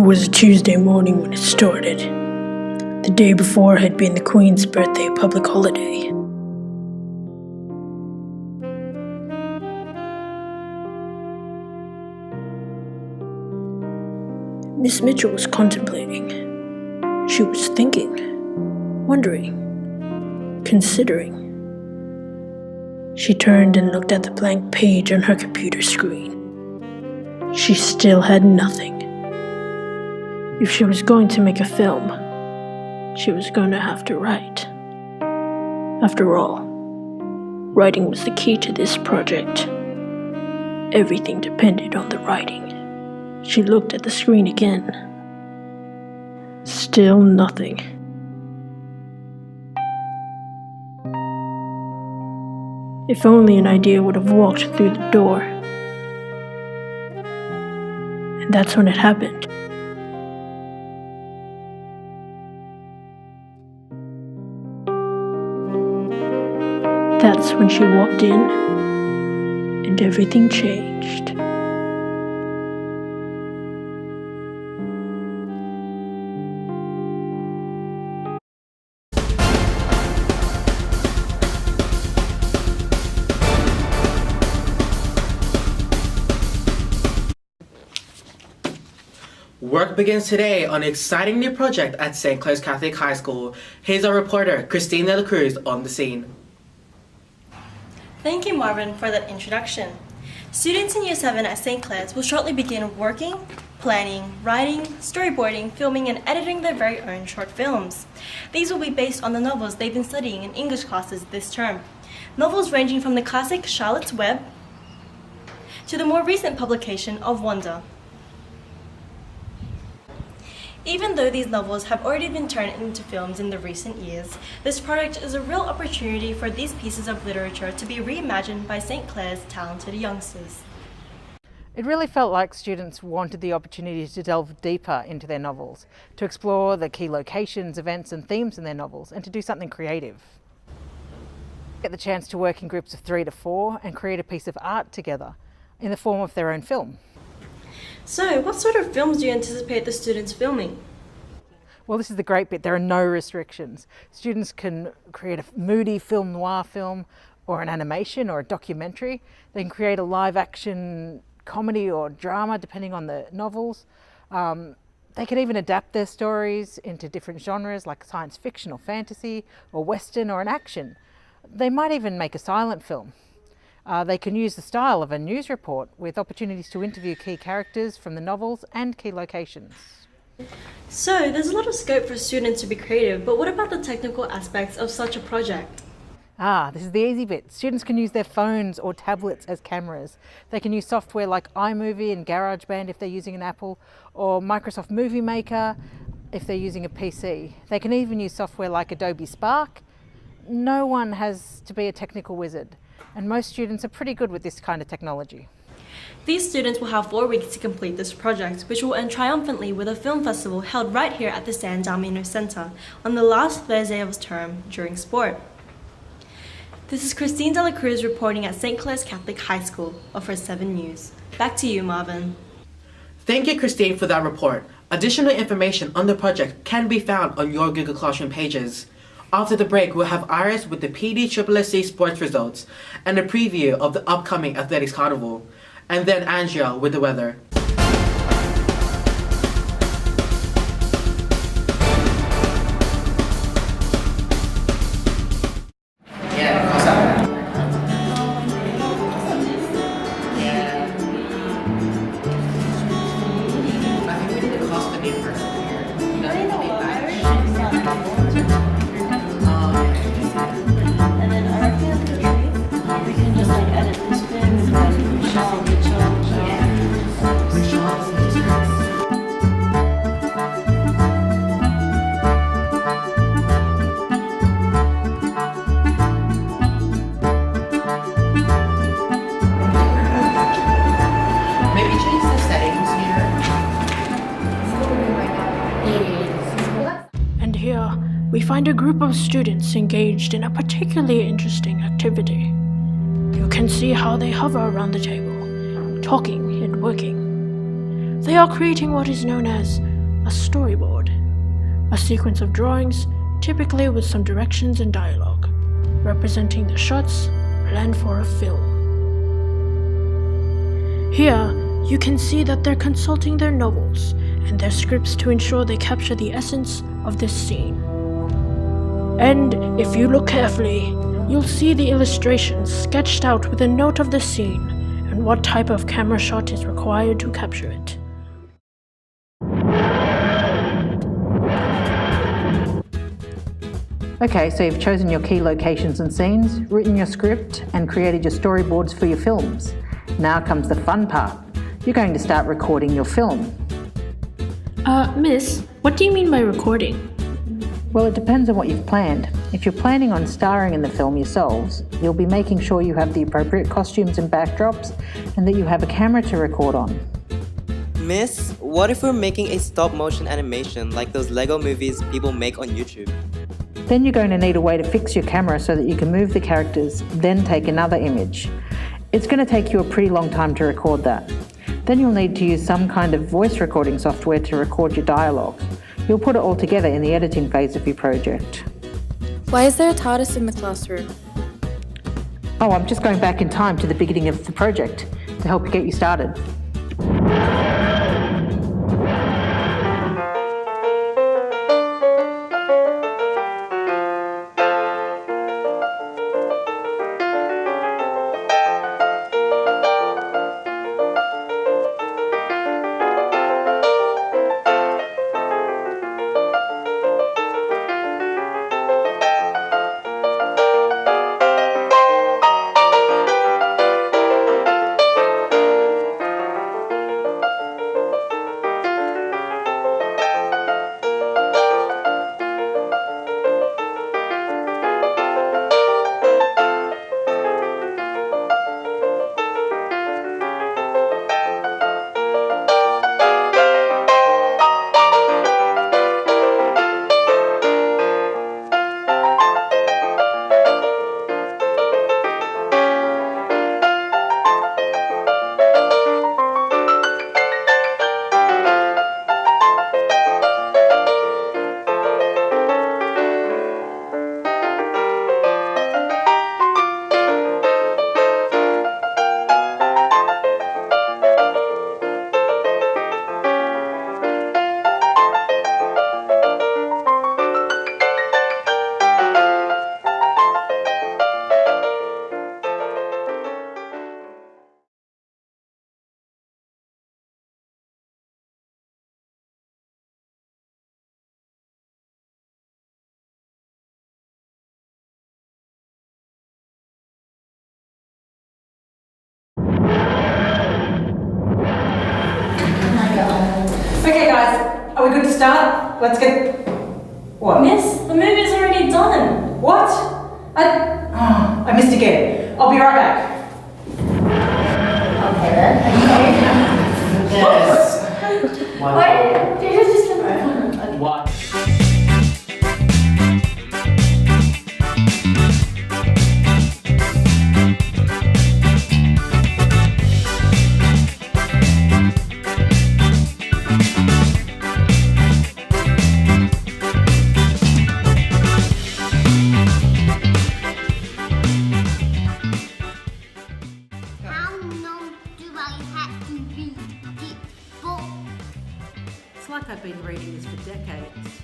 was a Tuesday morning when it started. The day before had been the Queen's birthday public holiday. Miss Mitchell was contemplating. She was thinking, wondering, considering. She turned and looked at the blank page on her computer screen. She still had nothing. If she was going to make a film, she was going to have to write. After all, writing was the key to this project. Everything depended on the writing. She looked at the screen again. Still nothing. If only an idea would have walked through the door. And that's when it happened. That's when she walked in, and everything changed. Work begins today on an exciting new project at St. Clair's Catholic High School. Here's our reporter, Christine de la Cruz, on the scene. Thank you, Marvin, for that introduction. Students in Year 7 at St. Clair's will shortly begin working, planning, writing, storyboarding, filming, and editing their very own short films. These will be based on the novels they've been studying in English classes this term. Novels ranging from the classic Charlotte's Web to the more recent publication of Wonder. Even though these novels have already been turned into films in the recent years, this project is a real opportunity for these pieces of literature to be reimagined by St. Clair's talented youngsters. It really felt like students wanted the opportunity to delve deeper into their novels, to explore the key locations, events and themes in their novels, and to do something creative. Get the chance to work in groups of 3 to 4 and create a piece of art together in the form of their own film. So, what sort of films do you anticipate the students filming? Well, this is the great bit. There are no restrictions. Students can create a moody film noir film or an animation or a documentary. They can create a live action comedy or drama depending on the novels. They can even adapt their stories into different genres like science fiction or fantasy or western or an action. They might even make a silent film. They can use the style of a news report with opportunities to interview key characters from the novels and key locations. So, there's a lot of scope for students to be creative, but what about the technical aspects of such a project? This is the easy bit. Students can use their phones or tablets as cameras. They can use software like iMovie and GarageBand if they're using an Apple, or Microsoft Movie Maker if they're using a PC. They can even use software like Adobe Spark. No one has to be a technical wizard, and most students are pretty good with this kind of technology. These students will have 4 weeks to complete this project, which will end triumphantly with a film festival held right here at the San Damiano Center on the last Thursday of term during sport. This is Christine de la Cruz reporting at St. Clair's Catholic High School for 7 News. Back to you, Marvin. Thank you, Christine, for that report. Additional information on the project can be found on your Google Classroom pages. After the break, we'll have Iris with the PDSSC sports results and a preview of the upcoming Athletics Carnival, and then Andrea with the weather. We find a group of students engaged in a particularly interesting activity. You can see how they hover around the table, talking and working. They are creating what is known as a storyboard, a sequence of drawings, typically with some directions and dialogue, representing the shots planned for a film. Here, you can see that they're consulting their novels and their scripts to ensure they capture the essence of this scene. And if you look carefully, you'll see the illustrations sketched out with a note of the scene and what type of camera shot is required to capture it. Okay, so you've chosen your key locations and scenes, written your script, and created your storyboards for your films. Now comes the fun part. You're going to start recording your film. Miss, what do you mean by recording? Well, it depends on what you've planned. If you're planning on starring in the film yourselves, you'll be making sure you have the appropriate costumes and backdrops and that you have a camera to record on. Miss, what if we're making a stop-motion animation like those Lego movies people make on YouTube? Then you're going to need a way to fix your camera so that you can move the characters, then take another image. It's going to take you a pretty long time to record that. Then you'll need to use some kind of voice recording software to record your dialogue. You'll put it all together in the editing phase of your project. Why is there a TARDIS in the classroom? Oh, I'm just going back in time to the beginning of the project to help get you started. Okay guys, are we good to start? Let's get... What? Miss, the movie's already done. What? I missed again. I'll be right back. Okay then. Yes. Wait, it was just a... What? How long do I have to read it for? It's like I've been reading this for decades.